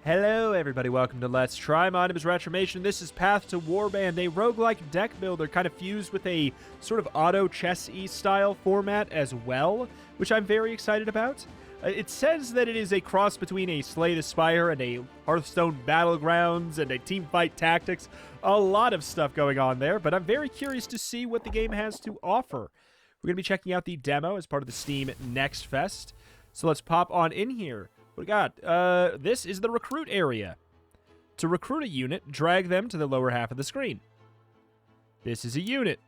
Hello everybody, welcome to Let's Try. My name is Retromation. This is Path to Warband, a roguelike deck builder kind of fused with a sort of auto chess-y style format as well, which I'm very excited about. It says that it is a cross between a Slay the Spire and a Hearthstone Battlegrounds and a Teamfight Tactics. A lot of stuff going on there, but I'm very curious to see what the game has to offer. We're going to be checking out the demo as part of the Steam Next Fest. So let's pop on in here. What we got? This is the recruit area. To recruit a unit, drag them to the lower half of the screen. This is a unit.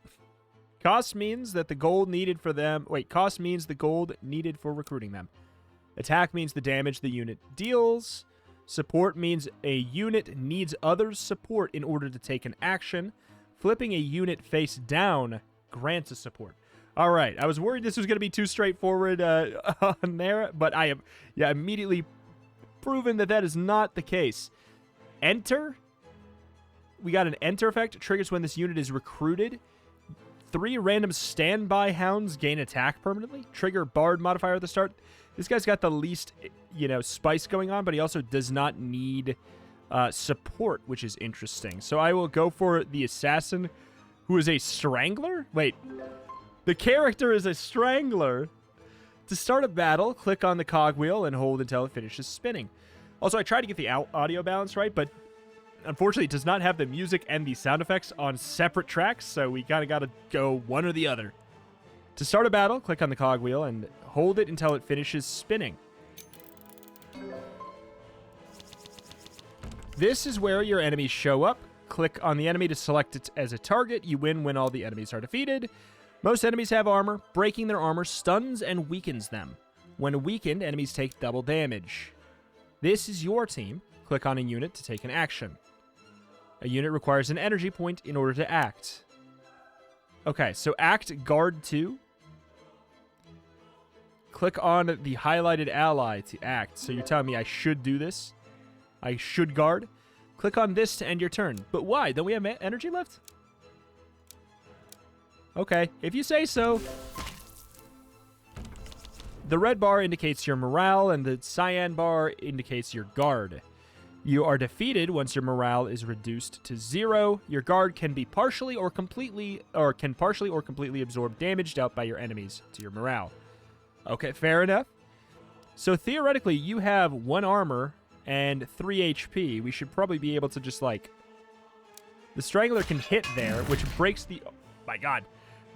Cost means that the gold needed for them... cost means the gold needed for recruiting them. Attack means the damage the unit deals. Support means a unit needs others' support in order to take an action. Flipping a unit face down grants a support. All right, I was worried this was going to be too straightforward on there, but I have immediately proven that that is not the case. Enter. We got an enter effect. It triggers when this unit is recruited. 3 random standby hounds gain attack permanently. Trigger bard modifier at the start. This guy's got the least, spice going on, but he also does not need support, which is interesting. So I will go for the assassin, who is a strangler. Wait. The character is a strangler. To start a battle, click on the cogwheel and hold until it finishes spinning. Also, I tried to get the audio balance right, but unfortunately it does not have the music and the sound effects on separate tracks, so we kind of got to go one or the other. To start a battle, click on the cogwheel and hold it until it finishes spinning. This is where your enemies show up. Click on the enemy to select it as a target. You win when all the enemies are defeated. Most enemies have armor. Breaking their armor stuns and weakens them. When weakened, enemies take double damage. This is your team. Click on a unit to take an action. A unit requires an energy point in order to act. Okay, so act guard 2. Click on the highlighted ally to act. So you're telling me I should do this? I should guard? Click on this to end your turn. But why? Don't we have energy left? Okay, if you say so. The red bar indicates your morale, and the cyan bar indicates your guard. You are defeated once your morale is reduced to 0. Your guard can be partially or completely absorb damage dealt by your enemies to your morale. Okay, fair enough. So theoretically, you have 1 armor and 3 HP. We should probably be able to just the Strangler can hit there, which breaks the... Oh my god.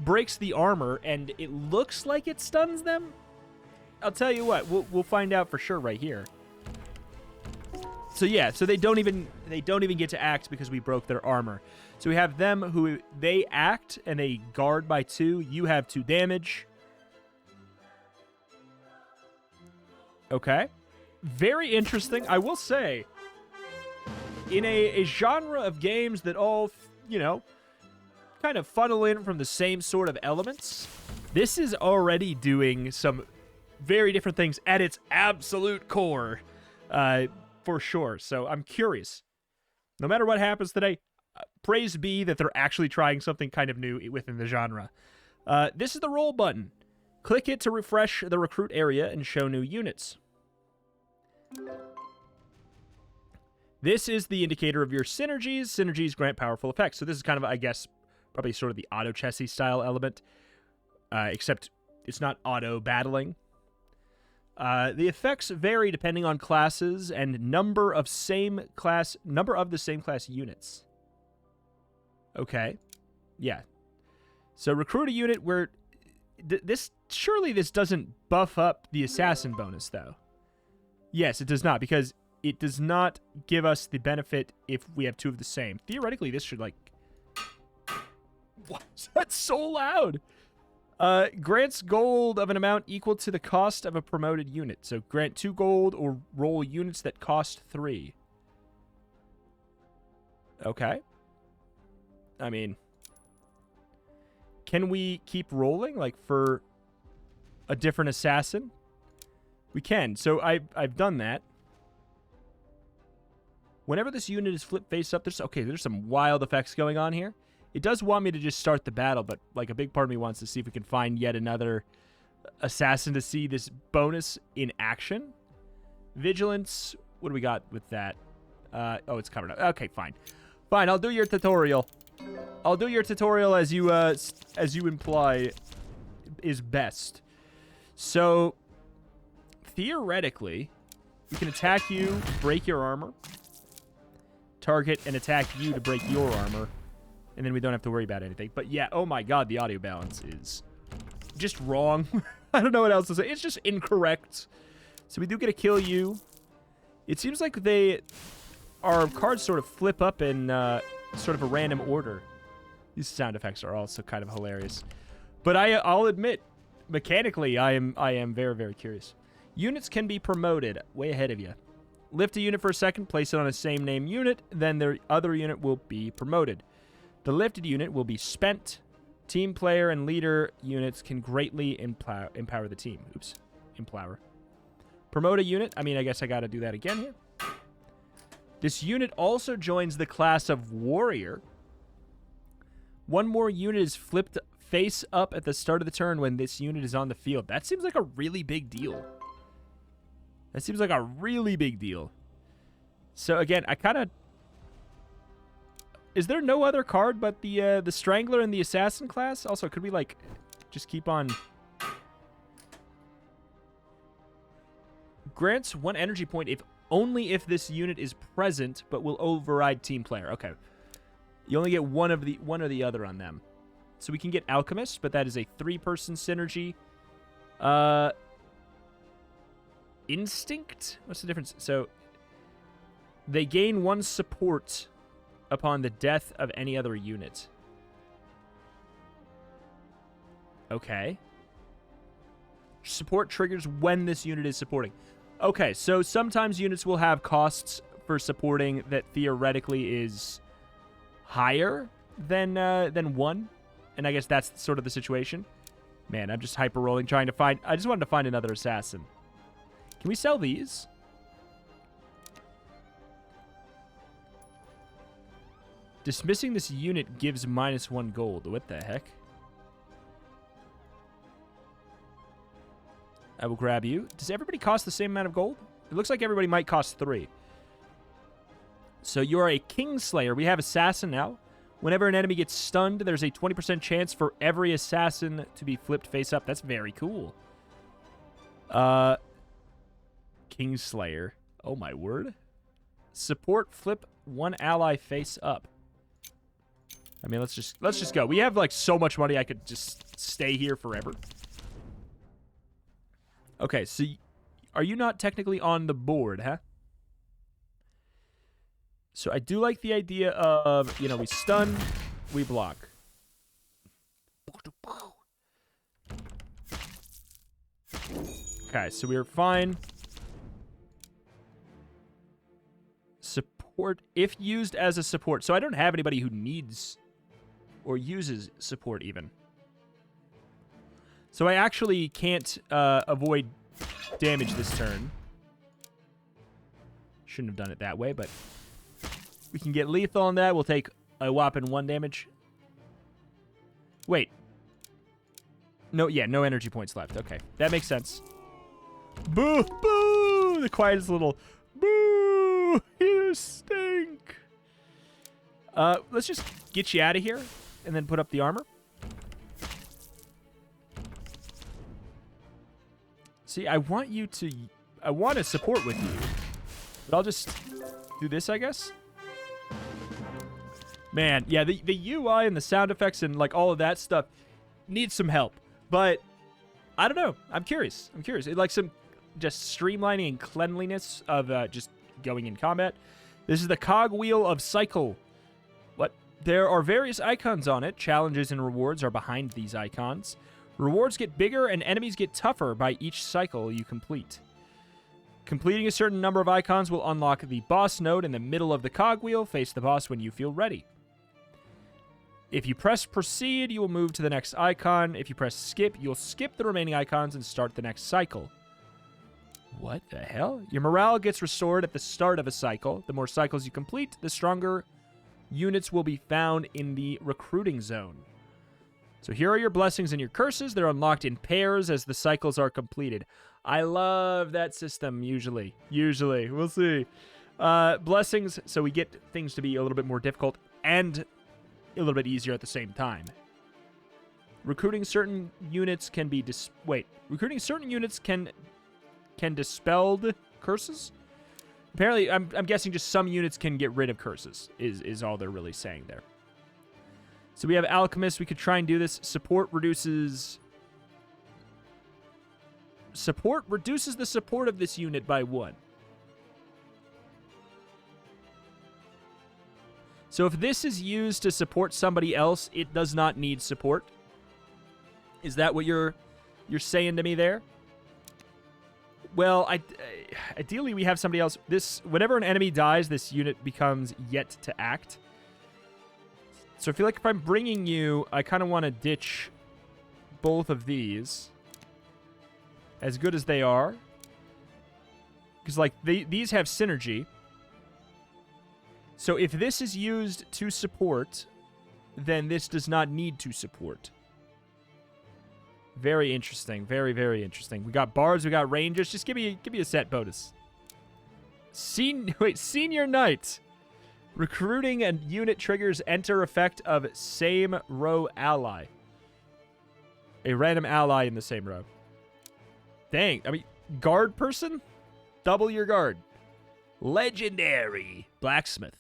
Breaks the armor, and it looks like it stuns them. I'll tell you what, we'll find out for sure right here. So yeah, so they don't even get to act because we broke their armor. So we have them who they act and they guard by 2. You have 2 damage. Okay. Very interesting. I will say, in a genre of games that all, kind of funnel in from the same sort of elements, this is already doing some very different things at its absolute core, for sure. So I'm curious. No matter what happens today, praise be that they're actually trying something kind of new within the genre. This is the roll button. Click it to refresh the recruit area and show new units. This is the indicator of your synergies. Synergies grant powerful effects. So this is kind of, I guess, probably sort of the auto chessy style element, except it's not auto battling. The effects vary depending on classes and number of the same class units. Okay, yeah. So recruit a unit where surely this doesn't buff up the assassin bonus though. Yes, it does not, because it does not give us the benefit if we have 2 of the same. Theoretically, this should What? That's so loud. Grants gold of an amount equal to the cost of a promoted unit. So grant 2 gold or roll units that cost 3. Okay. I mean, can we keep rolling for a different assassin? We can. So I've done that. Whenever this unit is flipped face up, there's some wild effects going on here. It does want me to just start the battle, but a big part of me wants to see if we can find yet another assassin to see this bonus in action. Vigilance What do we got with that? Oh, it's covered up. Okay, fine. Fine, I'll do your tutorial. I'll do your tutorial as you imply is best. So, theoretically, we can attack you, break your armor, target and attack you to break your armor, and then we don't have to worry about anything. But yeah, oh my god, the audio balance is just wrong. I don't know what else to say. It's just incorrect. So we do get to kill you. It seems like our cards sort of flip up in sort of a random order. These sound effects are also kind of hilarious. But I'll admit, mechanically, I am very, very curious. Units can be promoted. Way ahead of you. Lift a unit for a second, place it on a same name unit, then the other unit will be promoted. The lifted unit will be spent. Team player and leader units can greatly empower the team. Oops. Empower. Promote a unit. I mean, I guess I got to do that again here. This unit also joins the class of warrior. One more unit is flipped face up at the start of the turn when this unit is on the field. That seems like a really big deal. That seems like a really big deal. So again, I kind of... Is there no other card but the Strangler and the Assassin class? Also, could we, like, just keep on... Grants 1 energy point if only if this unit is present, but will override team player. Okay. You only get one or the other on them. So we can get Alchemist, but that is a 3-person synergy. Instinct? What's the difference? So they gain 1 support upon the death of any other unit. Okay. Support triggers when this unit is supporting. Okay, so sometimes units will have costs for supporting that theoretically is higher than 1. And I guess that's sort of the situation. Man, I'm just hyper-rolling trying to find... I just wanted to find another assassin. Can we sell these? Dismissing this unit gives -1 gold. What the heck? I will grab you. Does everybody cost the same amount of gold? It looks like everybody might cost 3. So you're a Kingslayer. We have Assassin now. Whenever an enemy gets stunned, there's a 20% chance for every Assassin to be flipped face up. That's very cool. Kingslayer. Oh my word. Support flip 1 ally face up. I mean, let's just go. We have like so much money I could just stay here forever. Okay, so are you not technically on the board, huh? So I do like the idea of, you know, we stun, we block. Okay, so we're fine. Support, if used as a support. So I don't have anybody who needs or uses support even. So I actually can't avoid damage this turn. Shouldn't have done it that way, but we can get lethal on that. We'll take a whopping 1 damage. Wait. No, yeah, no energy points left. Okay, that makes sense. Boo! Boo! The quietest little boo! You stink! Let's just get you out of here and then put up the armor. See, I want to support with you. But I'll just do this, I guess. Man, yeah, the UI and the sound effects and like all of that stuff needs some help. But I don't know. I'm curious. It, like some just streamlining and cleanliness of just going in combat. This is the cogwheel of cycle. What? There are various icons on it. Challenges and rewards are behind these icons. Rewards get bigger and enemies get tougher by each cycle you complete. Completing a certain number of icons will unlock the boss node in the middle of the cogwheel. Face the boss when you feel ready. If you press proceed, you will move to the next icon. If you press skip, you'll skip the remaining icons and start the next cycle. What the hell? Your morale gets restored at the start of a cycle. The more cycles you complete, the stronger units will be found in the recruiting zone. So here are your blessings and your curses. They're unlocked in pairs as the cycles are completed. I love that system, usually. Usually. We'll see. Blessings, so we get things to be a little bit more difficult and a little bit easier at the same time. Recruiting certain units can be... Recruiting certain units can dispel curses? Apparently, I'm guessing just some units can get rid of curses, is all they're really saying there. So we have Alchemist. We could try and do this. Support reduces the support of this unit by 1. So if this is used to support somebody else, it does not need support. Is that what you're saying to me there? Well, ideally we have somebody else. Whenever an enemy dies, this unit becomes yet to act. So I feel like if I'm bringing you, I kind of want to ditch both of these. As good as they are. Because, like, these have synergy. So if this is used to support, then this does not need to support. Very interesting. Very, very interesting. We got bards, we got rangers. Just give me a set bonus. Senior Knight. Recruiting and unit triggers enter effect of same row ally. A random ally in the same row. Dang. I mean, guard person? Double your guard. Legendary. Blacksmith.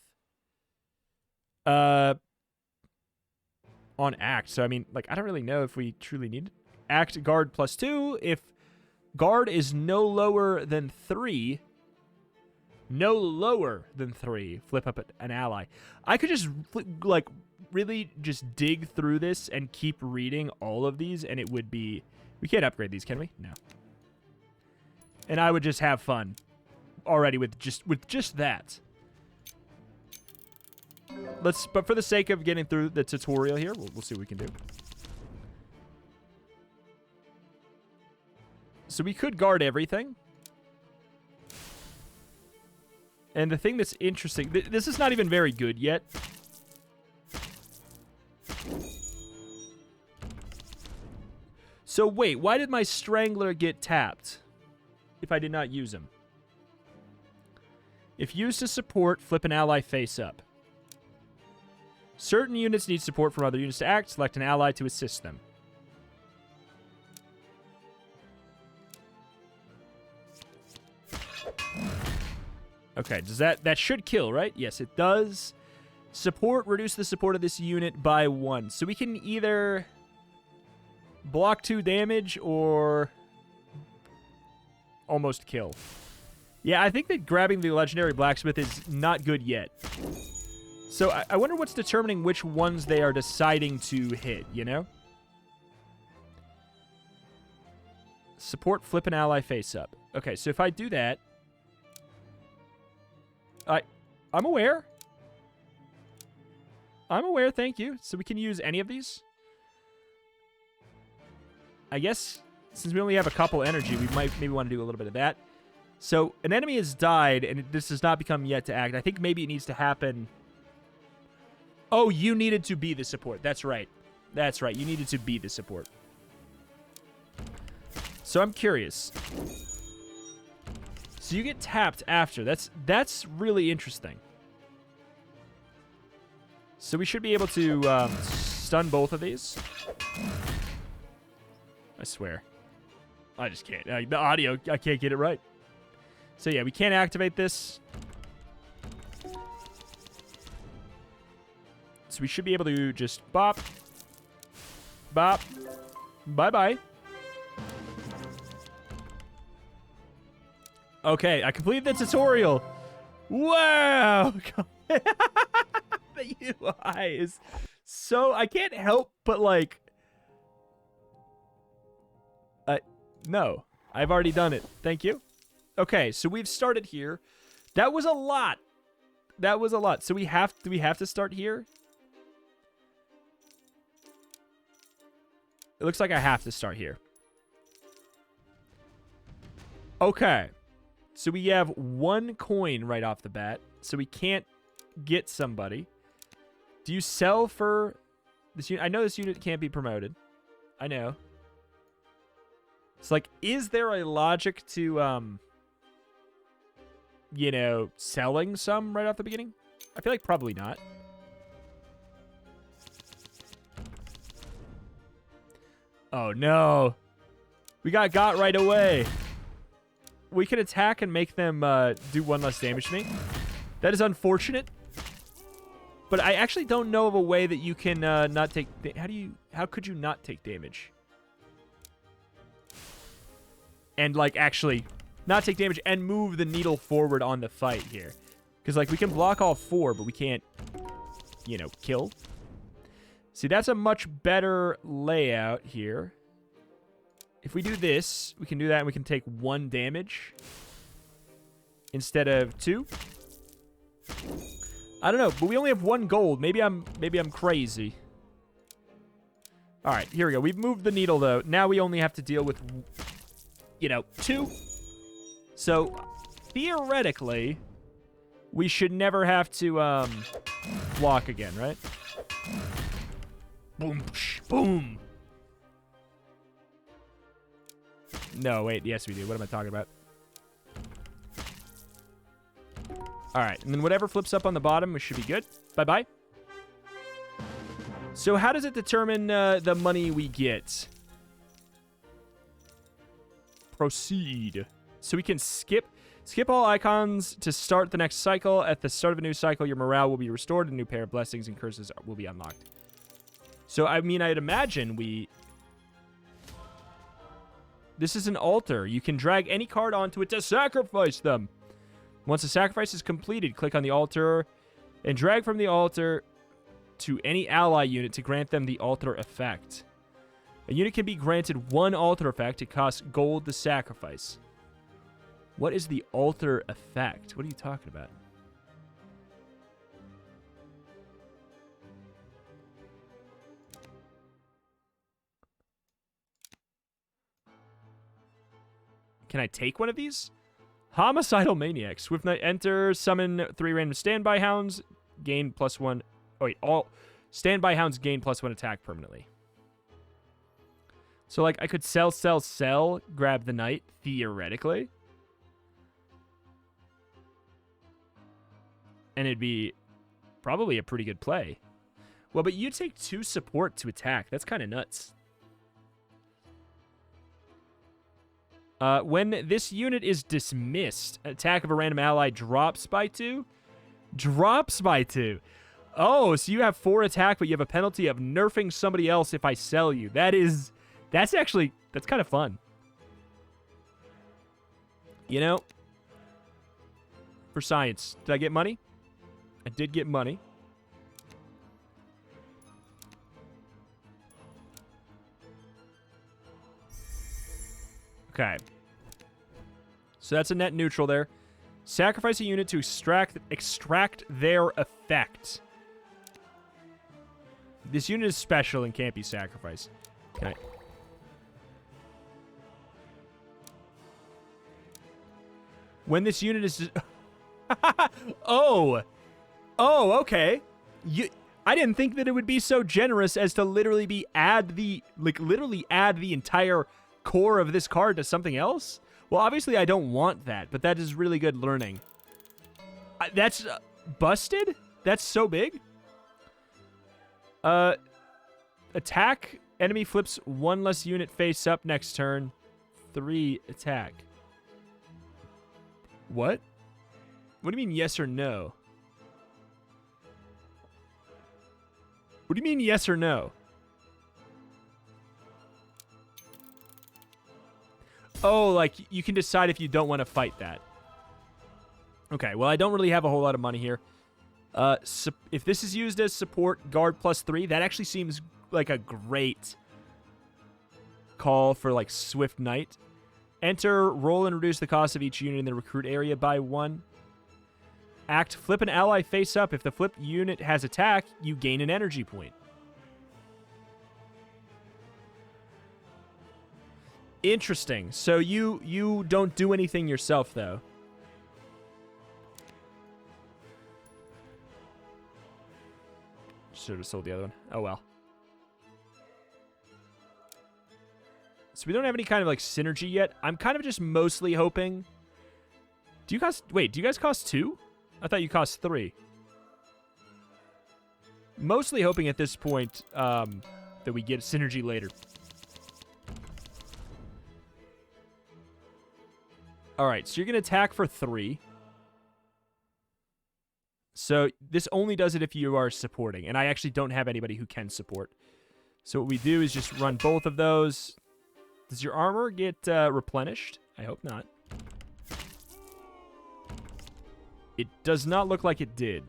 On act. So, I mean, like, I don't really know if we truly need it. Act guard +2. If guard is no lower than 3... No lower than 3. Flip up an ally. I could just, like, really just dig through this and keep reading all of these, and it would be... We can't upgrade these, can we? No. And I would just have fun already with just that. But for the sake of getting through the tutorial here, we'll see what we can do. So we could guard everything. And the thing that's interesting, this is not even very good yet. So wait, why did my Strangler get tapped if I did not use him? If used to support, flip an ally face up. Certain units need support from other units to act. Select an ally to assist them. Okay, does that should kill, right? Yes, it does. Support, reduce the support of this unit by 1. So we can either block 2 damage or almost kill. Yeah, I think that grabbing the legendary blacksmith is not good yet. So I wonder what's determining which ones they are deciding to hit, you know? Support, flip an ally face up. Okay, so if I do that... I'm aware. I'm aware, thank you. So we can use any of these. I guess since we only have a couple energy, we might maybe want to do a little bit of that. So an enemy has died, and this does not become yet to act. I think maybe it needs to happen... Oh, you needed to be the support. That's right. That's right. You needed to be the support. So I'm curious. So you get tapped after. That's really interesting. So we should be able to stun both of these. I swear. I just can't. The audio, I can't get it right. So yeah, we can't activate this. So we should be able to just bop. Bop. Bye-bye. Okay, I completed the tutorial. Wow! The UI is so... I can't help but, like... No. I've already done it. Thank you. Okay, so we've started here. That was a lot. That was a lot. So do we have to start here? It looks like I have to start here. Okay. So we have 1 coin right off the bat. So we can't get somebody. Do you sell for This unit, I know this unit can't be promoted. I know. It's like, is there a logic to, you know, selling some right off the beginning? I feel like probably not. Oh, no. We got right away. We can attack and make them do 1 less damage to me. That is unfortunate. But I actually don't know of a way that you can not take... How could you not take damage? And, like, actually not take damage and move the needle forward on the fight here. Because, like, we can block all 4, but we can't, you know, kill. See, that's a much better layout here. If we do this, we can do that and we can take 1 damage instead of 2. I don't know, but we only have 1 gold. Maybe I'm crazy. All right, here we go. We've moved the needle, though. Now we only have to deal with, you know, 2. So, theoretically, we should never have to block again, right? Boom, boom. No, wait. Yes, we do. What am I talking about? All right. And then whatever flips up on the bottom, we should be good. Bye-bye. So how does it determine the money we get? Proceed. So we can skip all icons to start the next cycle. At the start of a new cycle, your morale will be restored. A new pair of blessings and curses will be unlocked. So, I mean, I'd imagine we... This is an altar. You can drag any card onto it to sacrifice them. Once the sacrifice is completed, click on the altar and drag from the altar to any ally unit to grant them the altar effect. A unit can be granted 1 altar effect. It costs gold to sacrifice. What is the altar effect? What are you talking about? Can I take one of these? Homicidal Maniac. Swift Knight, enter, summon 3 random standby hounds, gain +1. Oh, wait, all standby hounds gain +1 attack permanently. So, like, I could sell, grab the knight, theoretically. And it'd be probably a pretty good play. Well, but you take 2 support to attack. That's kind of nuts. When this unit is dismissed, attack of a random ally drops by 2. Drops by 2. Oh, so you have 4 attack, but you have a penalty of nerfing somebody else if I sell you. That's kind of fun. You know, for science, did I get money? I did get money. Okay. So that's a net neutral there. Sacrifice a unit to extract their effect. This unit is special and can't be sacrificed. Can I... When this unit is... Oh, okay. I didn't think that it would be so generous as to literally add the entire core of this card to something else. Well, obviously I don't want that, but that is really good learning. That's busted? That's so big? Attack. Enemy flips 1 less unit face up next turn. 3 attack. What? What do you mean yes or no? What do you mean yes or no? Oh, like, you can decide if you don't want to fight that. Okay, well, I don't really have a whole lot of money here. If this is used as support, guard +3, that actually seems like a great call for, like, Swift Knight. Enter, roll, and reduce the cost of each unit in the recruit area by 1. Act, flip an ally face up. If the flipped unit has attack, you gain an energy point. Interesting. So you don't do anything yourself, though. Should have sold the other one. Oh, well. So we don't have any kind of, like, synergy yet. I'm kind of just mostly hoping... Do you guys... Wait, do you guys cost 2? I thought you cost 3. Mostly hoping at this point that we get synergy later. All right, so you're going to attack for 3. So this only does it if you are supporting, and I actually don't have anybody who can support. So what we do is just run both of those. Does your armor get replenished? I hope not. It does not look like it did.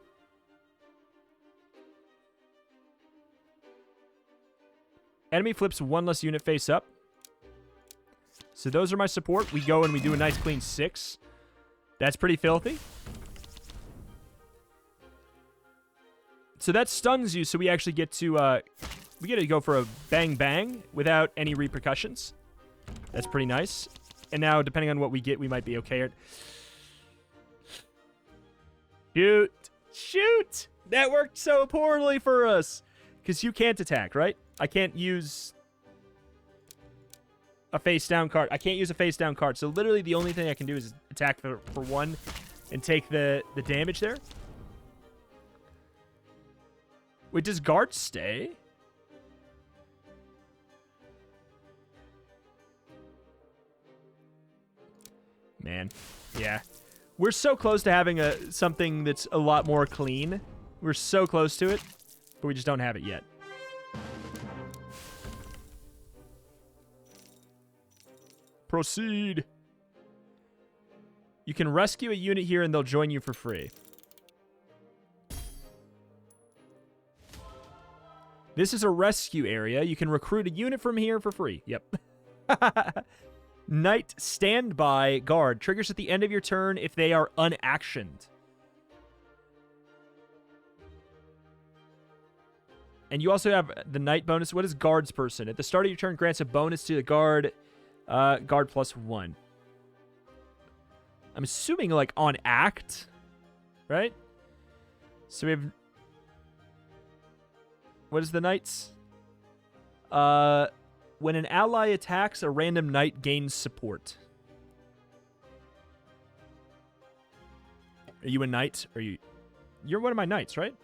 Enemy flips 1 less unit face up. So those are my support. We go and we do a nice clean 6. That's pretty filthy. So that stuns you, so we actually get to go for a bang bang without any repercussions. That's pretty nice. And now, depending on what we get, we might be okay. Shoot! Shoot! That worked so poorly for us. Because you can't attack, right? I can't use a face-down card. I can't use a face-down card. So literally the only thing I can do is attack for 1 and take the damage there. Wait, does guard stay? Man, yeah. We're so close to having something that's a lot more clean. We're so close to it, but we just don't have it yet. Proceed. You can rescue a unit here and they'll join you for free. This is a rescue area. You can recruit a unit from here for free. Yep. Knight Standby Guard. Triggers at the end of your turn if they are unactioned. And you also have the Knight bonus. What is Guard's person? At the start of your turn, grants a bonus to the Guard. Guard +1. I'm assuming, like, on act. Right? So we have... What is the Knight's? When an ally attacks, a random Knight gains support. Are you a Knight? Or you're one of my Knights, right?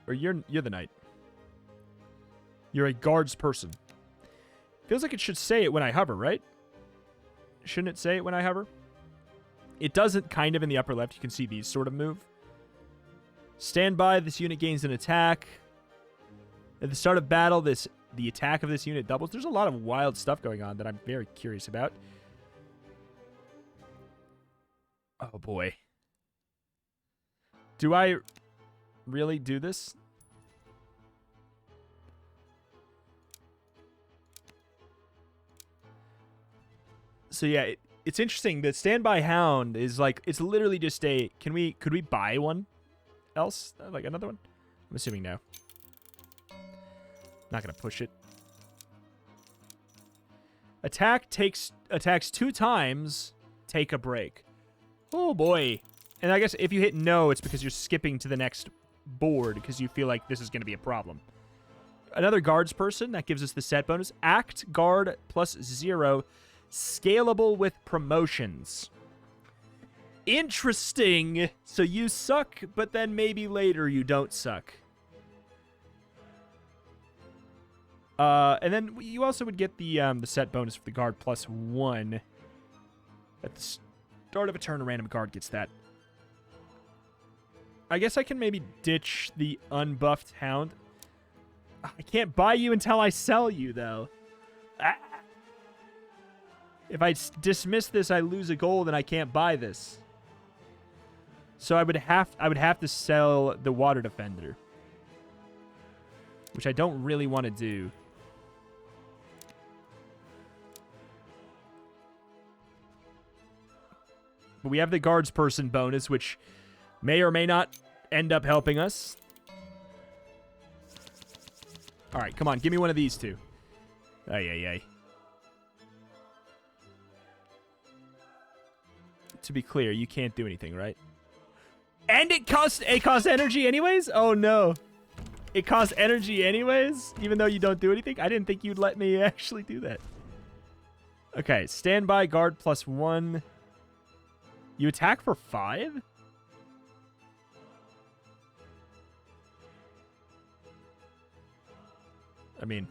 Or you're the Knight. You're a Guard's person. Feels like it should say it when I hover, right? Shouldn't it say it when I hover? It doesn't, kind of, in the upper left. You can see these sort of move. Standby. This unit gains an attack. At the start of battle, the attack of this unit doubles. There's a lot of wild stuff going on that I'm very curious about. Oh, boy. Do I really do this? So, yeah, it's interesting. The Standby Hound is like, it's literally just a, could we buy one else? Like another one? I'm assuming no. Not going to push it. Attacks 2 times, take a break. Oh, boy. And I guess if you hit no, it's because you're skipping to the next board because you feel like this is going to be a problem. Another Guards person, that gives us the set bonus. Act Guard +0, scalable with promotions. Interesting. So you suck, but then maybe later you don't suck. And then you also would get the set bonus for the Guard +1. At the start of a turn, a random Guard gets that. I guess I can maybe ditch the unbuffed Hound. I can't buy you until I sell you, though. Ah. If I dismiss this, I lose a gold, and I can't buy this. So I would have to sell the Water Defender, which I don't really want to do. But we have the Guards person bonus, which may or may not end up helping us. All right, come on. Give me one of these two. Ay. To be clear, you can't do anything, right? And it costs energy anyways? Oh, no. It costs energy anyways, even though you don't do anything? I didn't think you'd let me actually do that. Okay, standby guard +1. You attack for 5? I mean,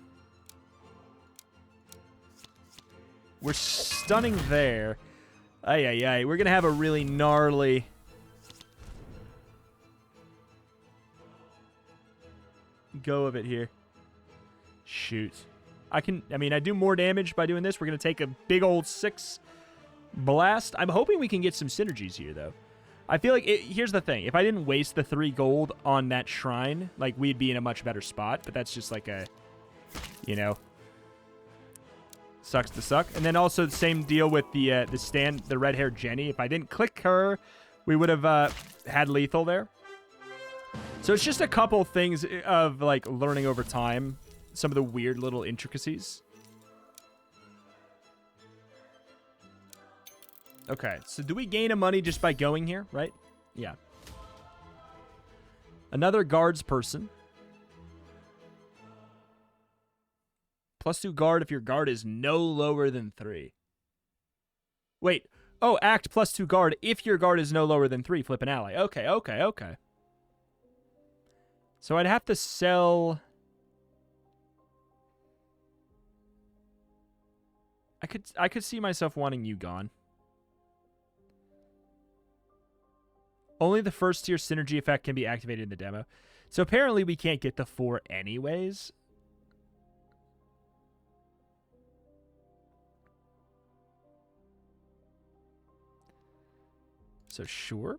we're stunning there. Ay, ay, ay. We're going to have a really gnarly... go of it here. Shoot. I do more damage by doing this. We're going to take a big old 6 blast. I'm hoping we can get some synergies here, though. I feel like, here's the thing. If I didn't waste the 3 gold on that shrine, like, we'd be in a much better spot. But that's just like a, you know, sucks to suck. And then also the same deal with the red-haired Jenny. If I didn't click her, we would have had lethal there. So it's just a couple things of, like, learning over time. Some of the weird little intricacies. Okay, so do we gain a money just by going here, right? Yeah. Another guards person. +2 guard if your guard is no lower than 3. Wait. Oh, act +2 guard if your guard is no lower than 3. Flip an ally. Okay, okay, okay. So I'd have to sell... I could see myself wanting you gone. Only the first tier synergy effect can be activated in the demo. So apparently we can't get the 4 anyways. So sure.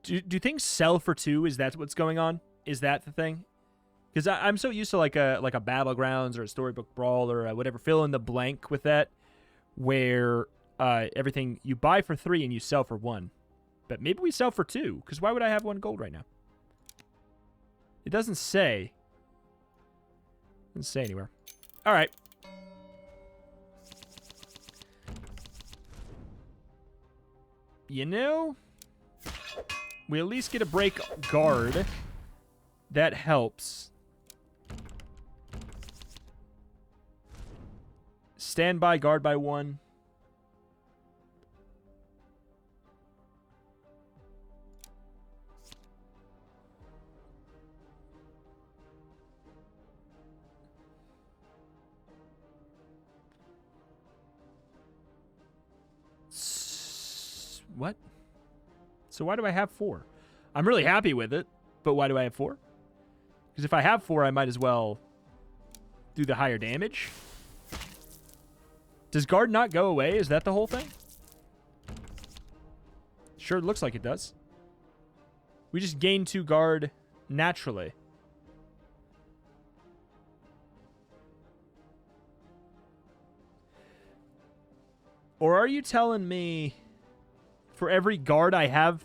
Do things sell for 2? Is that what's going on? Is that the thing? Because I'm so used to like a Battlegrounds or a Storybook Brawl or whatever, fill in the blank with that, where everything you buy for 3 and you sell for 1. But maybe we sell for 2, because why would I have 1 gold right now? It doesn't say. It doesn't say anywhere. All right. You know, we at least get a break guard. That helps. Standby guard by 1. What? So why do I have 4? I'm really happy with it, but why do I have 4? Because if I have 4, I might as well do the higher damage. Does guard not go away? Is that the whole thing? Sure, it looks like it does. We just gain 2 guard naturally. Or are you telling me for every guard I have?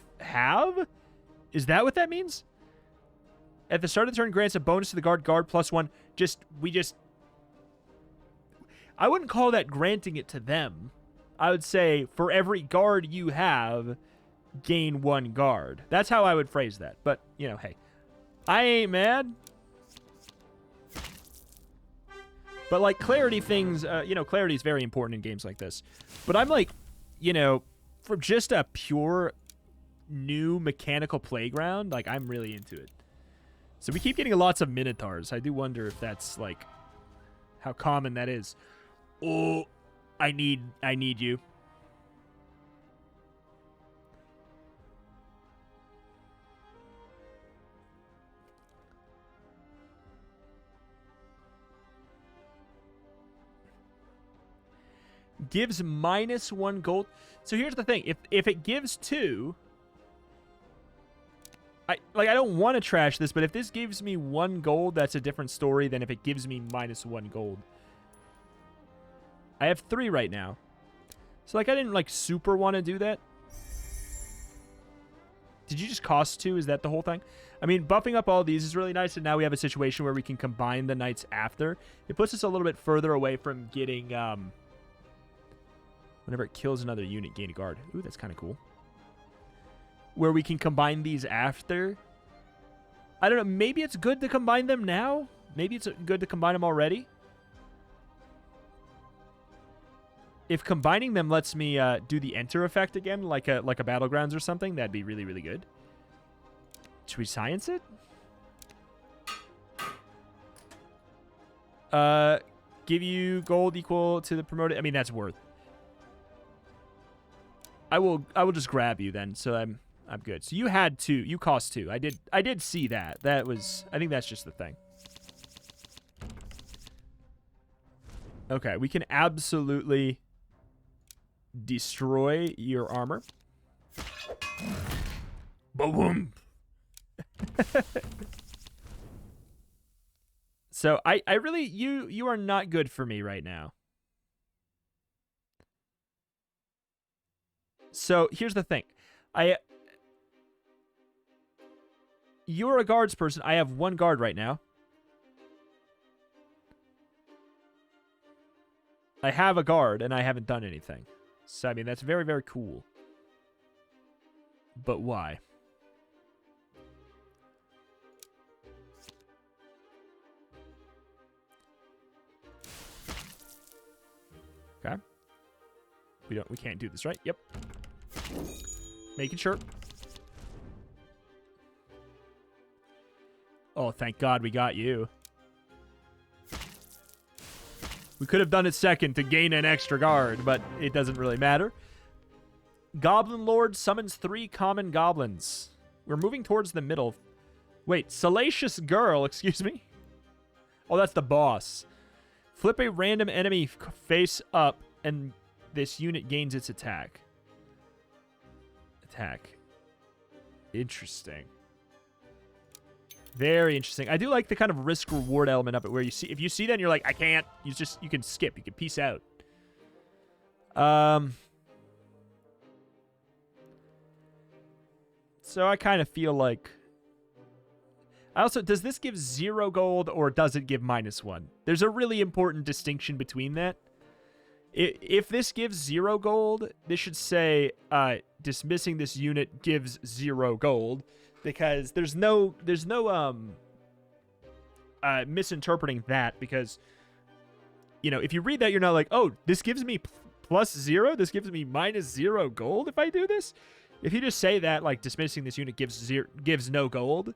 Is that what that means? At the start of the turn, grants a bonus to the guard +1. I wouldn't call that granting it to them. I would say for every guard you have, gain 1 guard. That's how I would phrase that. But, you know, hey, I ain't mad. But, like, clarity things, you know, clarity is very important in games like this. But I'm like, you know, for just a pure new mechanical playground, like, I'm really into it. So we keep getting lots of Minotaurs. I do wonder if that's, like, how common that is. Oh, I need you. Gives -1 gold. So here's the thing. If it gives 2... I don't want to trash this, but if this gives me 1 gold, that's a different story than if it gives me -1 gold. I have 3 right now. So, like, I didn't, like, super want to do that. Did you just cost 2? Is that the whole thing? I mean, buffing up all these is really nice, and now we have a situation where we can combine the knights after. It puts us a little bit further away from getting, whenever it kills another unit, gain a guard. Ooh, that's kind of cool. Where we can combine these after. I don't know, maybe it's good to combine them now? maybe it's good to combine them already. If combining them lets me do the enter effect again, like a Battlegrounds or something, that'd be really, really good. Should we science it? Give you gold equal to the promoted. I mean, that's worth. I will just grab you then, so I'm good. So you had 2. You cost 2. I did see that. That was. I think that's just the thing. Okay, we can absolutely destroy your armor. Boom. So I really you are not good for me right now. So here's the thing. You're a guards person. I have 1 guard right now. I have a guard and I haven't done anything. So I mean that's very, very cool. But why? Okay. We can't do this, right? Yep. Making sure. Oh, thank God we got you. We could have done it second to gain an extra guard, but it doesn't really matter. Goblin Lord summons 3 common goblins. We're moving towards the middle. Wait, Salacious Girl, excuse me? Oh, that's the boss. Flip a random enemy face up, and this unit gains its attack. Interesting. Very interesting. I do like the kind of risk-reward element of it, where you see, if you see that and you're like, I can't, you can skip. You can peace out. So I kind of feel like... does this give 0 gold, or does it give -1? There's a really important distinction between that. If this gives 0 gold, this should say, dismissing this unit gives 0 gold, because there's no misinterpreting that, because, you know, if you read that, you're not like, oh, this gives me +0, this gives me -0 gold if I do this. If you just say that, like, dismissing this unit gives no gold,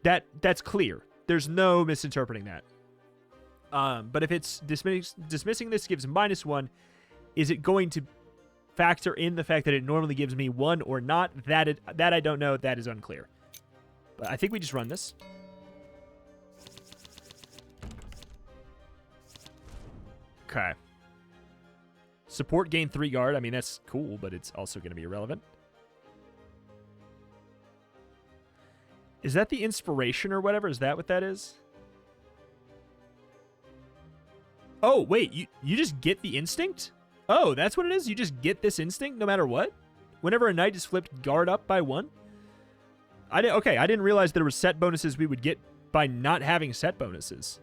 that's clear. There's no misinterpreting that. But if it's dismissing this gives -1, is it going to factor in the fact that it normally gives me 1 or not? That I don't know. That is unclear. But I think we just run this. Okay. Support gain 3 guard. I mean, that's cool, but it's also going to be irrelevant. Is that the inspiration or whatever? Is that what that is? Oh, wait. You just get the instinct? Oh, that's what it is? You just get this instinct no matter what? Whenever a knight is flipped guard up by 1? Okay, I didn't realize there were set bonuses we would get by not having set bonuses.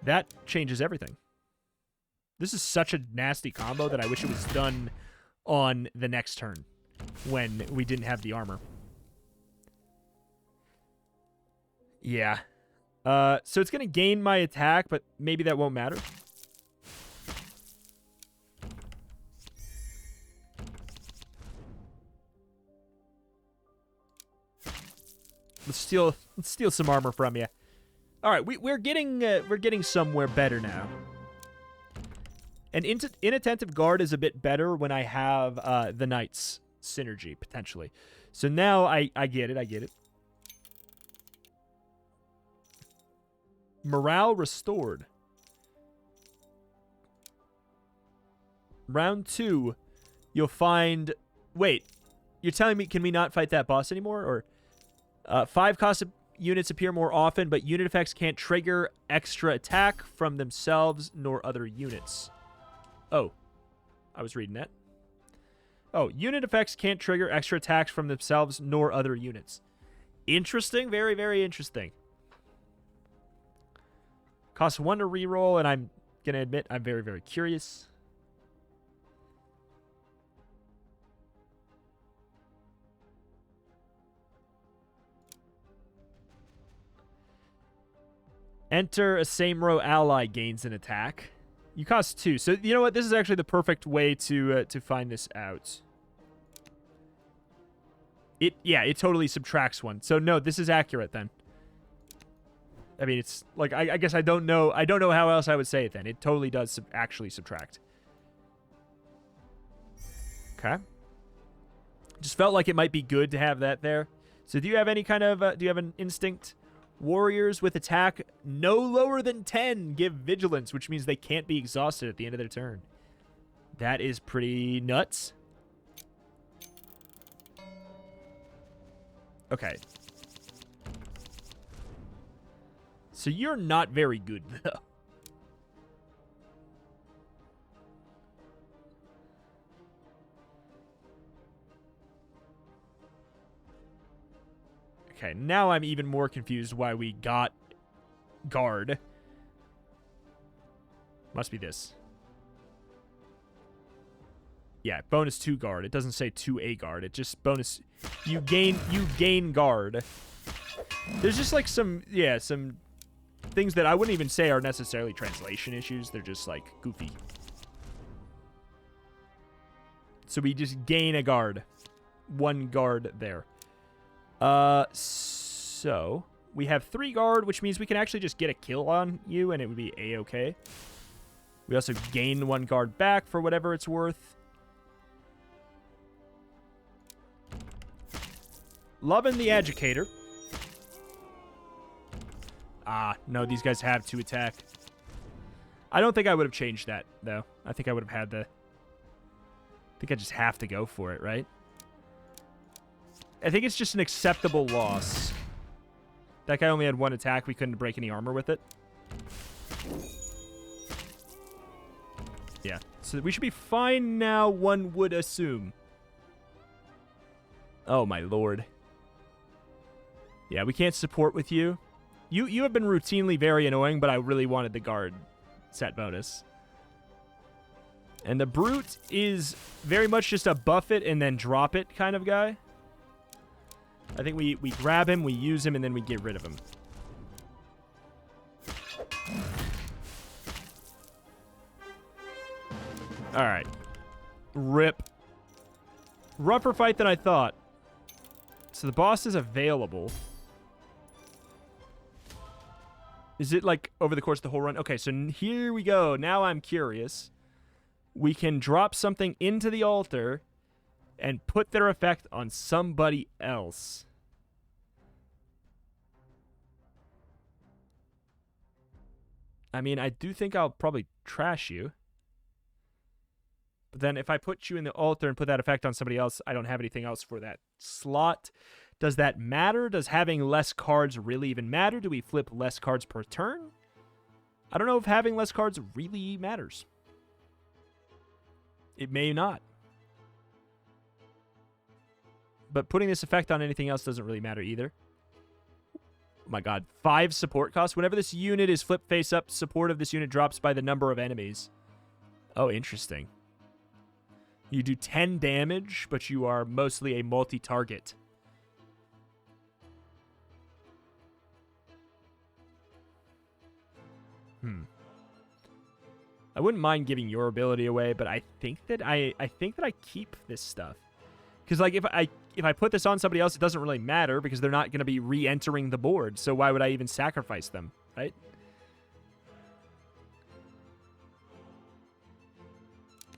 That changes everything. This is such a nasty combo that I wish it was done on the next turn when we didn't have the armor. Yeah. So it's going to gain my attack, but maybe that won't matter. Let's steal some armor from you. All right, we're getting somewhere better now. An inattentive guard is a bit better when I have the knights synergy potentially. So now I get it. I get it. Morale restored. Round 2, you'll find... Wait, you're telling me can we not fight that boss anymore? Or 5 cost units appear more often, but unit effects can't trigger extra attack from themselves nor other units. Oh, I was reading that. Oh, unit effects can't trigger extra attacks from themselves nor other units. Interesting. Very, very interesting. Costs 1 to reroll, and I'm going to admit I'm very, very curious. Enter a same row ally gains an attack. You cost 2. So, you know what? This is actually the perfect way to find this out. It totally subtracts 1. So, no, this is accurate then. I mean, it's like, I guess I don't know how else I would say it then. It totally does actually subtract. Okay. Just felt like it might be good to have that there. So do you have any kind of, do you have an instinct? Warriors with attack no lower than 10 give vigilance, which means they can't be exhausted at the end of their turn. That is pretty nuts. Okay. So you're not very good, though. Okay, now I'm even more confused why we got guard. Must be this. Yeah, bonus 2 guard. It doesn't say 2A guard. It just bonus. You gain guard. There's just like some things that I wouldn't even say are necessarily translation issues. They're just like goofy. So we just gain a guard. 1 guard there. So we have 3 guard, which means we can actually just get a kill on you and it would be A-okay. We also gain 1 guard back for whatever it's worth. Loving the Agitator. Ah, no, these guys have 2 attack. I don't think I would have changed that, though. I think I would have had the... I think I just have to go for it, right? I think it's just an acceptable loss. That guy only had 1 attack. We couldn't break any armor with it. Yeah. So we should be fine now, one would assume. Oh, my lord. Yeah, we can't support with you. You have been routinely very annoying, but I really wanted the guard set bonus. And the Brute is very much just a buff it and then drop it kind of guy. I think we grab him, we use him, and then we get rid of him. Alright. Rip. Rougher fight than I thought. So the boss is available. Is it like over the course of the whole run? Okay, so here we go. Now I'm curious. We can drop something into the altar and put their effect on somebody else. I mean, I do think I'll probably trash you. But then if I put you in the altar and put that effect on somebody else, I don't have anything else for that slot. Does that matter? Does having less cards really even matter? Do we flip less cards per turn? I don't know if having less cards really matters. It may not. But putting this effect on anything else doesn't really matter either. Oh my god. 5 support costs. Whenever this unit is flipped face up, support of this unit drops by the number of enemies. Oh, interesting. You do 10 damage, but you are mostly a multi-target. I wouldn't mind giving your ability away, but I think that I keep this stuff. Because like if I put this on somebody else, it doesn't really matter because they're not going to be re-entering the board. So why would I even sacrifice them, right?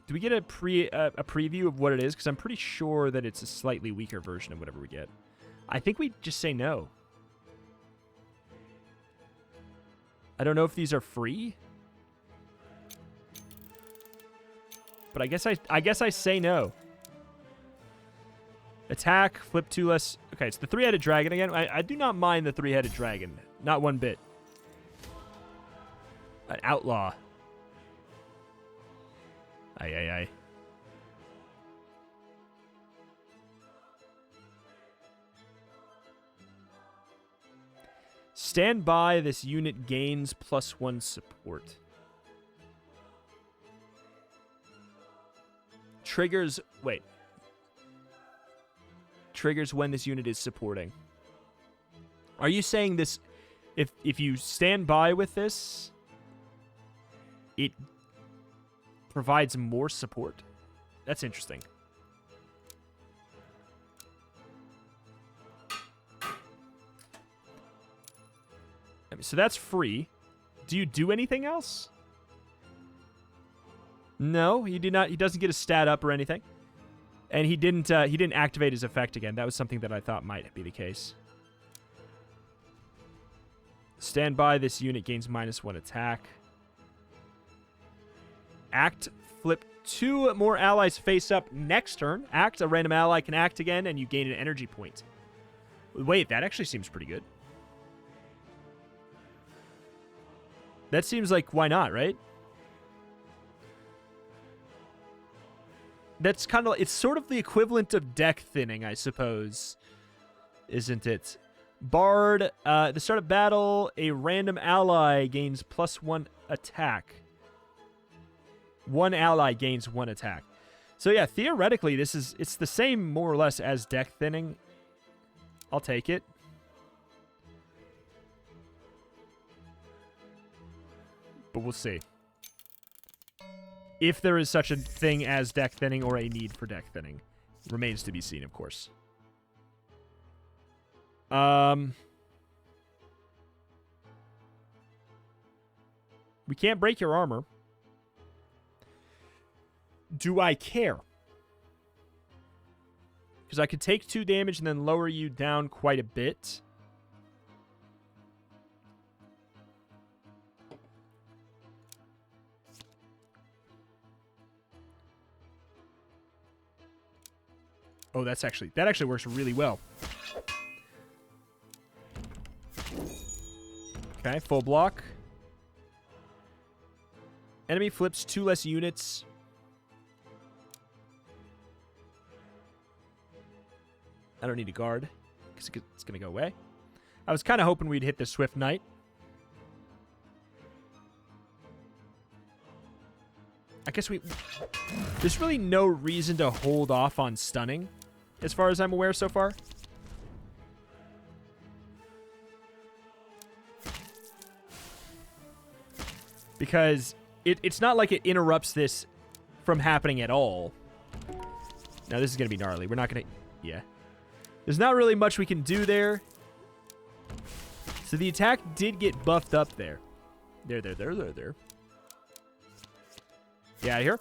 Do we get a preview of what it is? Because I'm pretty sure that it's a slightly weaker version of whatever we get. I think we just say no. I don't know if these are free. But I guess I say no. Attack, flip 2 less. Okay, it's the 3-headed dragon again. I do not mind the 3-headed dragon. Not one bit. An outlaw. Aye. Stand by. This unit gains +1 support. Triggers. Wait. Triggers when this unit is supporting. Are you saying this If you stand by with this, it provides more support. That's interesting. So that's free. Do you do anything else? No, he did not. He doesn't get a stat up or anything. And he didn't activate his effect again. That was something that I thought might be the case. Stand by. This unit gains -1 attack. Act. Flip 2 more allies face up next turn. Act. A random ally can act again, and you gain an energy point. Wait, that actually seems pretty good. That seems like, why not, right? That's kind of, it's sort of the equivalent of deck thinning, I suppose. Isn't it? Bard, at the start of battle, a random ally gains +1 attack. One ally gains 1 attack. So yeah, theoretically, it's the same more or less as deck thinning. I'll take it. But we'll see. If there is such a thing as deck thinning or a need for deck thinning. Remains to be seen, of course. We can't break your armor. Do I care? Because I could take 2 damage and then lower you down quite a bit. Oh, that actually works really well. Okay, full block. Enemy flips 2 less units. I don't need a guard, because it's going to go away. I was kind of hoping we'd hit the Swift Knight. I guess there's really no reason to hold off on stunning, as far as I'm aware so far. Because it's not like it interrupts this from happening at all. Now, this is going to be gnarly. We're not going to... Yeah. There's not really much we can do there. So the attack did get buffed up there. There. Get out of here.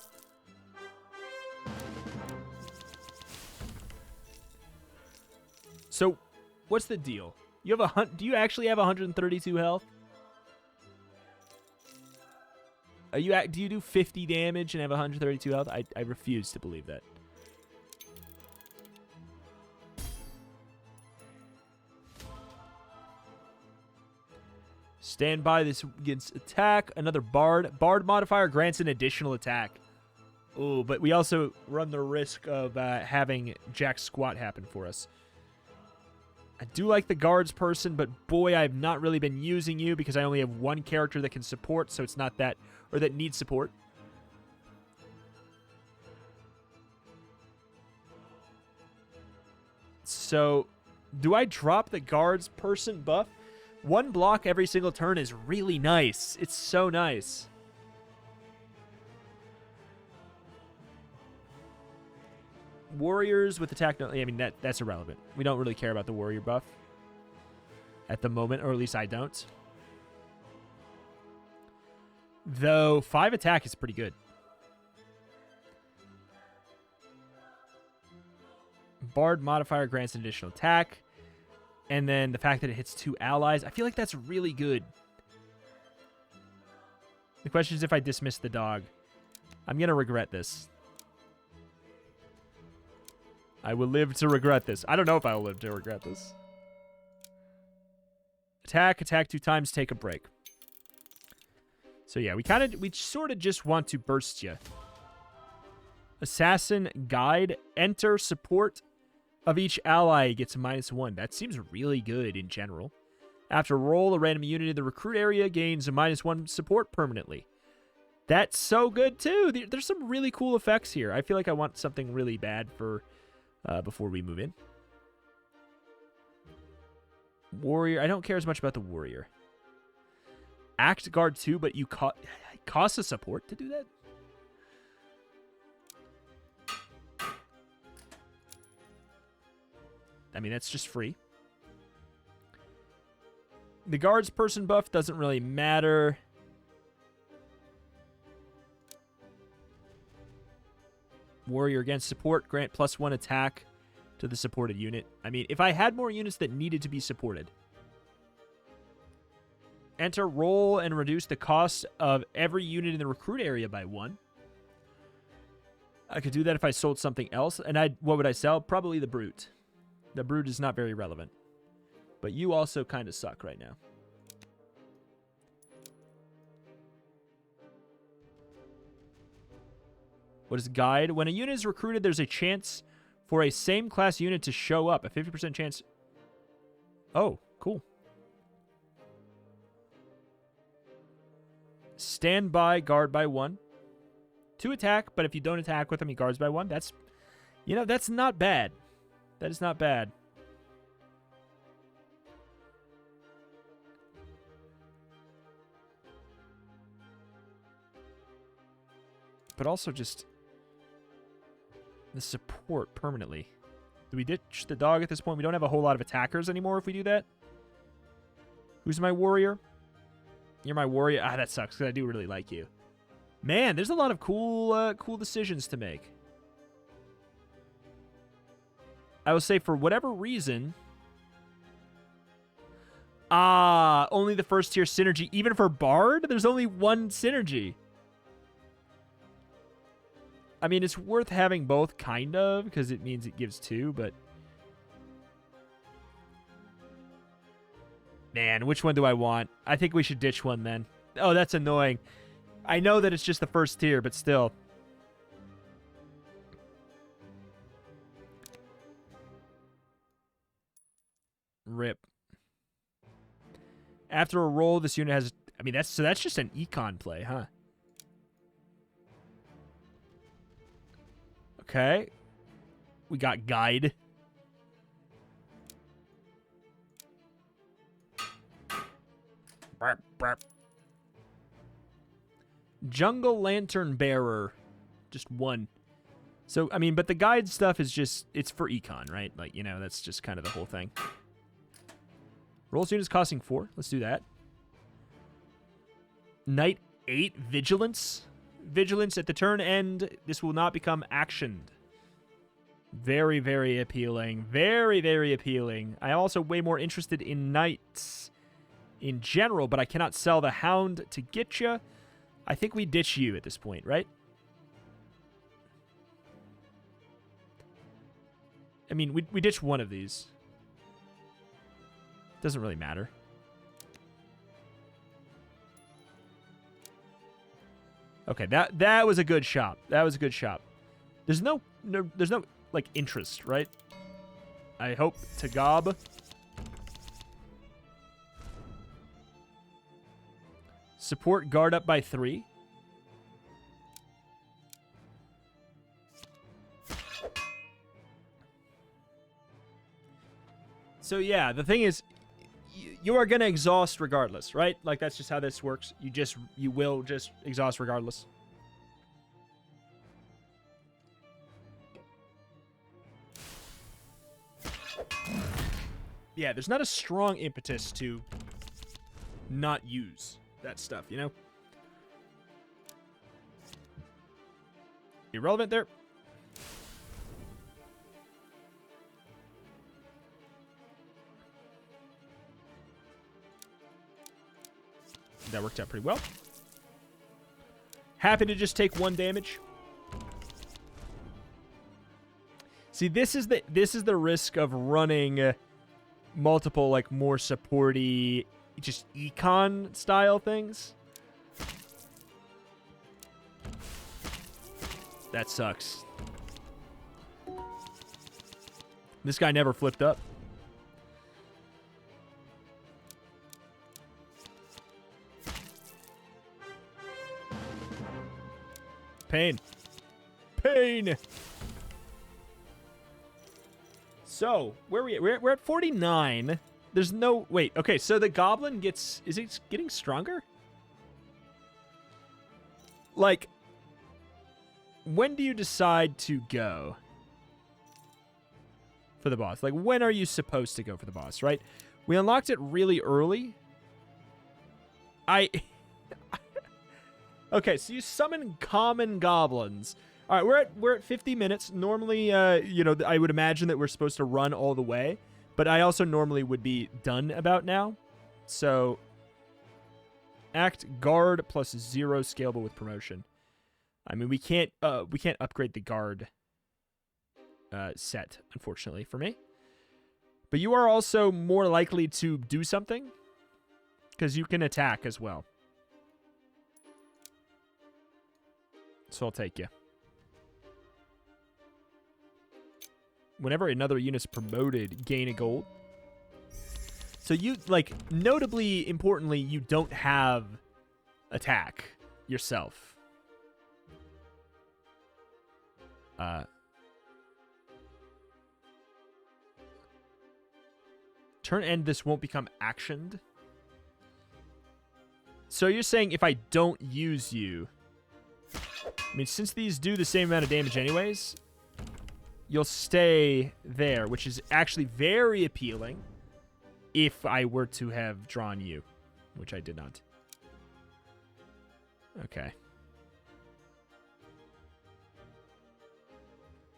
So, what's the deal? You have do you actually have 132 health? Do you do 50 damage and have 132 health? I refuse to believe that. Stand by. This gets attack. Another Bard. Bard modifier grants an additional attack. Oh, but we also run the risk of having Jack Squat happen for us. I do like the guards person, but boy, I've not really been using you because I only have 1 character that can support, so it's not that, or that needs support. So, do I drop the guards person buff? 1 block every single turn is really nice. It's so nice. Warriors with attack... No, I mean, that's irrelevant. We don't really care about the warrior buff at the moment, or at least I don't. Though 5 attack is pretty good. Bard modifier grants an additional attack. And then the fact that it hits 2 allies, I feel like that's really good. The question is if I dismiss the dog. I'm going to regret this. I will live to regret this. I don't know if I will live to regret this. Attack 2 times, take a break. So yeah, we sort of just want to burst you. Assassin guide, enter support of each ally gets a -1. That seems really good in general. After roll, a random unit in the recruit area gains a -1 support permanently. That's so good too. There's some really cool effects here. I feel like I want something really bad for before we move in. Warrior. I don't care as much about the warrior. act guard 2, but you cost a support to do that? I mean, that's just free. The guards person buff doesn't really matter. Warrior against support, grant +1 attack to the supported unit. I mean, if I had more units that needed to be supported. Enter roll and reduce the cost of every unit in the recruit area by 1. I could do that if I sold something else. And what would I sell? Probably the Brute. The Brute is not very relevant. But you also kind of suck right now. What is guide? When a unit is recruited, there's a chance for a same class unit to show up. A 50% chance. Oh, cool. Stand by, guard by 1. 2 attack, but if you don't attack with him, he guards by 1. That's, you know, that's not bad. That is not bad. But also just the support permanently. Do we ditch the dog at this point? We don't have a whole lot of attackers anymore if we do that. Who's my warrior? You're my warrior. Ah, that sucks because I do really like you. Man, there's a lot of cool decisions to make. I will say for whatever reason... Ah, only the first tier synergy. Even for Bard, there's only 1 synergy. I mean, it's worth having both, kind of, because it means it gives 2, but... Man, which one do I want? I think we should ditch one, then. Oh, that's annoying. I know that it's just the first tier, but still. Rip. After a roll, this unit has... I mean, that's just an econ play, huh? Okay. We got guide. Burp, burp. Jungle Lantern Bearer. Just 1. So, I mean, but the guide stuff is just... It's for econ, right? Like, you know, that's just kind of the whole thing. Rolls units costing 4. Let's do that. Knight 8 Vigilance. Vigilance at the turn end. This will not become actioned. Very, very appealing. Very, very appealing. I'm also way more interested in knights in general, but I cannot sell the Hound to get you. I think we ditch you at this point, right? I mean, we ditch one of these. Doesn't really matter. Okay, that was a good shop. That was a good shop. There's no like interest, right? I hope to gob. Support guard up by 3. So yeah, the thing is, you are gonna exhaust regardless, right? Like that's just how this works. You will just exhaust regardless. Yeah, there's not a strong impetus to not use that stuff, you know? Irrelevant there. That worked out pretty well. Happy to just take 1 damage. See, this is the risk of running multiple like more supporty, just econ style things. That sucks. This guy never flipped up. Pain. Pain. So, where are we at? We're at 49. There's no... Wait, okay, so the goblin gets... Is it getting stronger? like, when do you decide to go for the boss? Like, when are you supposed to go for the boss, right? We unlocked it really early. Okay, so you summon common goblins. All right, we're at 50 minutes. Normally, you know, I would imagine that we're supposed to run all the way, but I also normally would be done about now. So, act guard plus 0 scalable with promotion. I mean, we can't upgrade the guard set, unfortunately for me. But you are also more likely to do something because you can attack as well. So I'll take you. Whenever another unit's promoted, gain a gold. So you, like, notably, importantly, you don't have attack yourself. Turn end, this won't become actioned. So you're saying if I don't use you... I mean, since these do the same amount of damage anyways, you'll stay there, which is actually very appealing if I were to have drawn you, which I did not. Okay.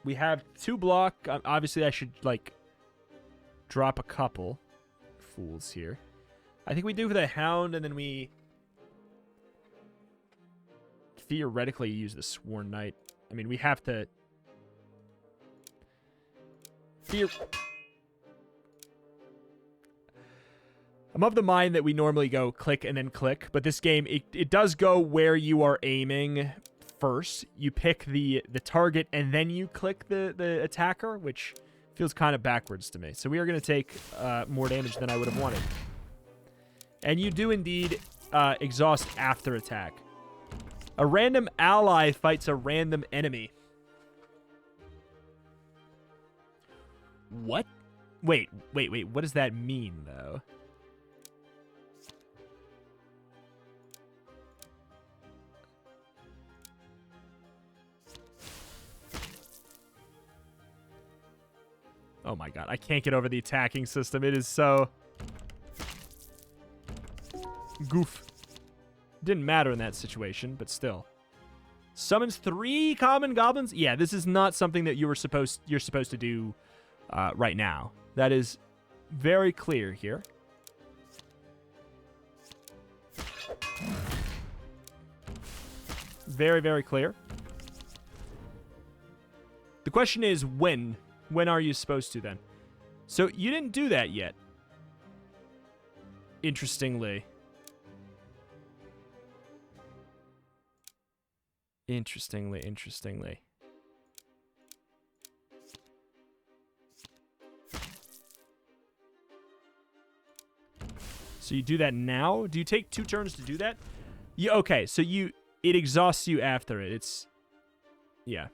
We have 2 block. Obviously, I should, like, drop a couple fools here. I think we do for the Hound, and then we theoretically use the Sworn Knight. I mean, we have to... I'm of the mind that we normally go click and then click, but this game, it does go where you are aiming first. You pick the target, and then you click the attacker, which feels kind of backwards to me. So we are going to take more damage than I would have wanted. And you do indeed exhaust after attack. A random ally fights a random enemy. What? Wait. What does that mean, though? Oh my god, I can't get over the attacking system. It is so... goof. Didn't matter in that situation, but still. Summons 3 common goblins? Yeah, this is not something that you're supposed to do right now. That is very clear here. Very, very clear. The question is when. When are you supposed to then? So you didn't do that yet. Interestingly. Interestingly. So you do that now? Do you take 2 turns to do that? Yeah, okay, so it exhausts you after it. It's... yeah.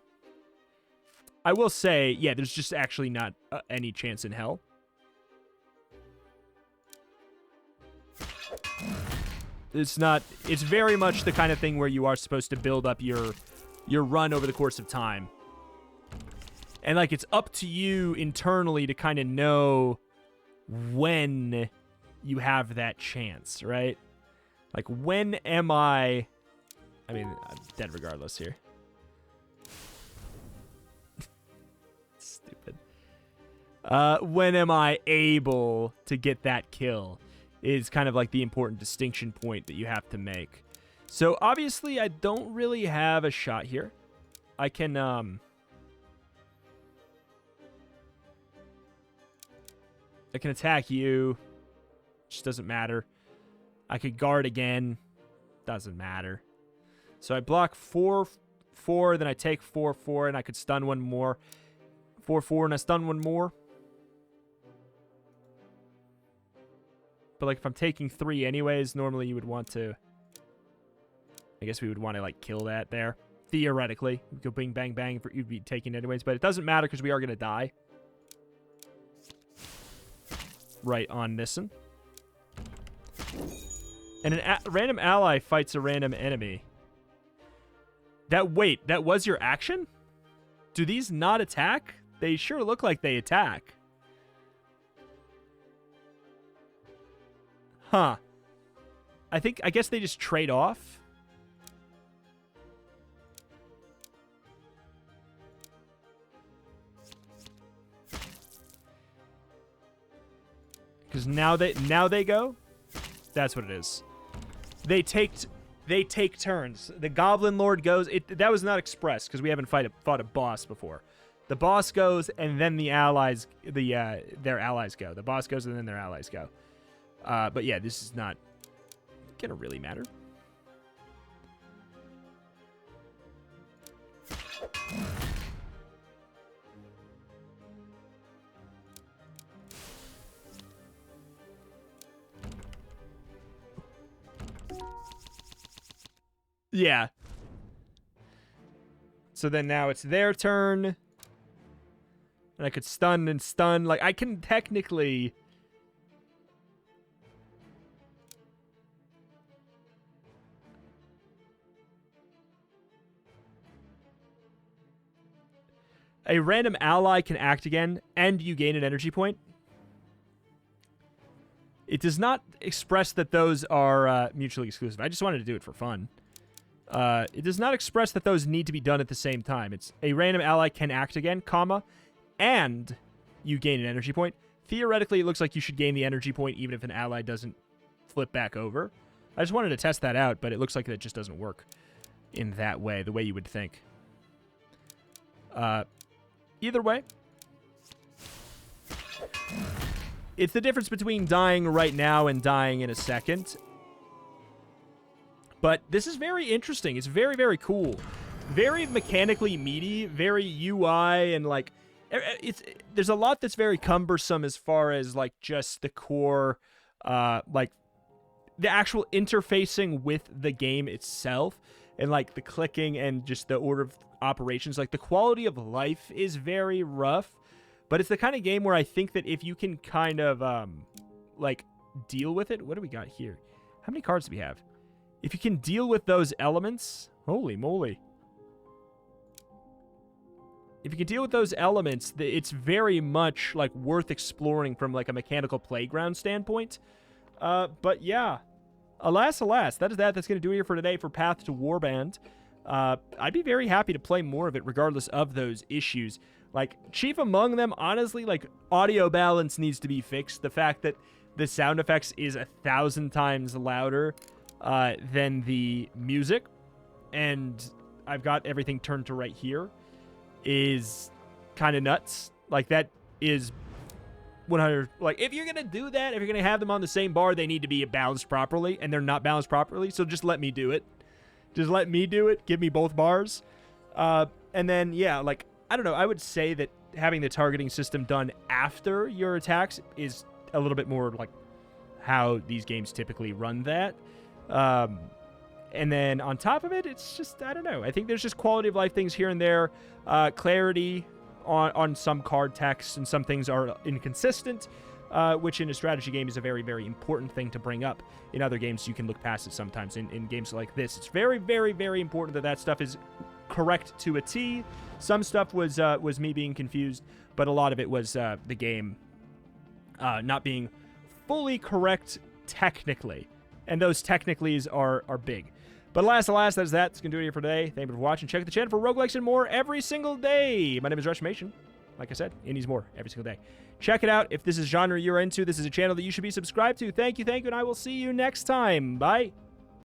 I will say, yeah, there's just actually not any chance in hell. It's not... it's very much the kind of thing where you are supposed to build up your run over the course of time. And, like, it's up to you internally to kind of know when you have that chance, right? Like, when am I mean, I'm dead regardless here. Stupid. When am I able to get that kill is kind of like the important distinction point that you have to make. So, obviously, I don't really have a shot here. I can, attack you. Just doesn't matter. I could guard again. Doesn't matter. So I block 4/4, then I take 4/4, and I could stun one more. 4/4, and I stun one more. But, like, if I'm taking 3 anyways, normally you would want to... I guess we would want to, like, kill that there. Theoretically. We go bing, bang, bang, for you'd be taking anyways. But it doesn't matter because we are going to die. Right on this one. And a random ally fights a random enemy. Wait, that was your action? Do these not attack? They sure look like they attack. Huh. I guess they just trade off. Because now they go. That's what it is. They take turns. The Goblin Lord goes. That was not expressed because we haven't fought a boss before. The boss goes, and then the allies, their allies go. The boss goes, and then their allies go. But yeah, this is not gonna really matter. Yeah. So then now it's their turn. And I could stun and stun. Like, I can technically... A random ally can act again, and you gain an energy point. It does not express that those are mutually exclusive. I just wanted to do it for fun. It does not express that those need to be done at the same time. It's a random ally can act again, comma, and you gain an energy point. Theoretically, it looks like you should gain the energy point even if an ally doesn't flip back over. I just wanted to test that out, but it looks like it just doesn't work in that way, the way you would think. Either way, it's the difference between dying right now and dying in a second. But this is very interesting. It's very, very cool. Very mechanically meaty, very UI, and like there's a lot that's very cumbersome as far as like just the core, like the actual interfacing with the game itself, and like the clicking and just the order of operations. Like the quality of life is very rough, but it's the kind of game where I think that if you can kind of like deal with it. What do we got here? How many cards do we have? If you can deal with those elements, holy moly. If you can deal with those elements, it's very much like worth exploring from like a mechanical playground standpoint. But yeah, alas, that is that's going to do it here for today for Path to Warband. I'd be very happy to play more of it regardless of those issues. Like, chief among them, honestly, like, audio balance needs to be fixed. The fact that the sound effects is 1,000 times louder than the music, and I've got everything turned to right here, is kind of nuts. Like, that is 100... Like, if you're going to do that, if you're going to have them on the same bar, they need to be balanced properly, and they're not balanced properly, so just let me do it. Just let me do it. Give me both bars. And then, yeah, like, I don't know. I would say that having the targeting system done after your attacks is a little bit more like how these games typically run that. And then on top of it, it's just, I don't know. I think there's just quality of life things here and there. Clarity on some card text, and some things are inconsistent, which in a strategy game is a very, very important thing to bring up. In other games, you can look past it sometimes. In games like this, it's very, very, very important that that stuff is correct to a T. Some stuff was me being confused, but a lot of it was the game not being fully correct technically. And those technicallys are big. But alas, that is that. It's going to do it here for today. Thank you for watching. Check the channel for roguelikes and more every single day. My name is Recruitment. Like I said, indies more every single day. Check it out. If this is genre you're into, this is a channel that you should be subscribed to. Thank you, and I will see you next time. Bye.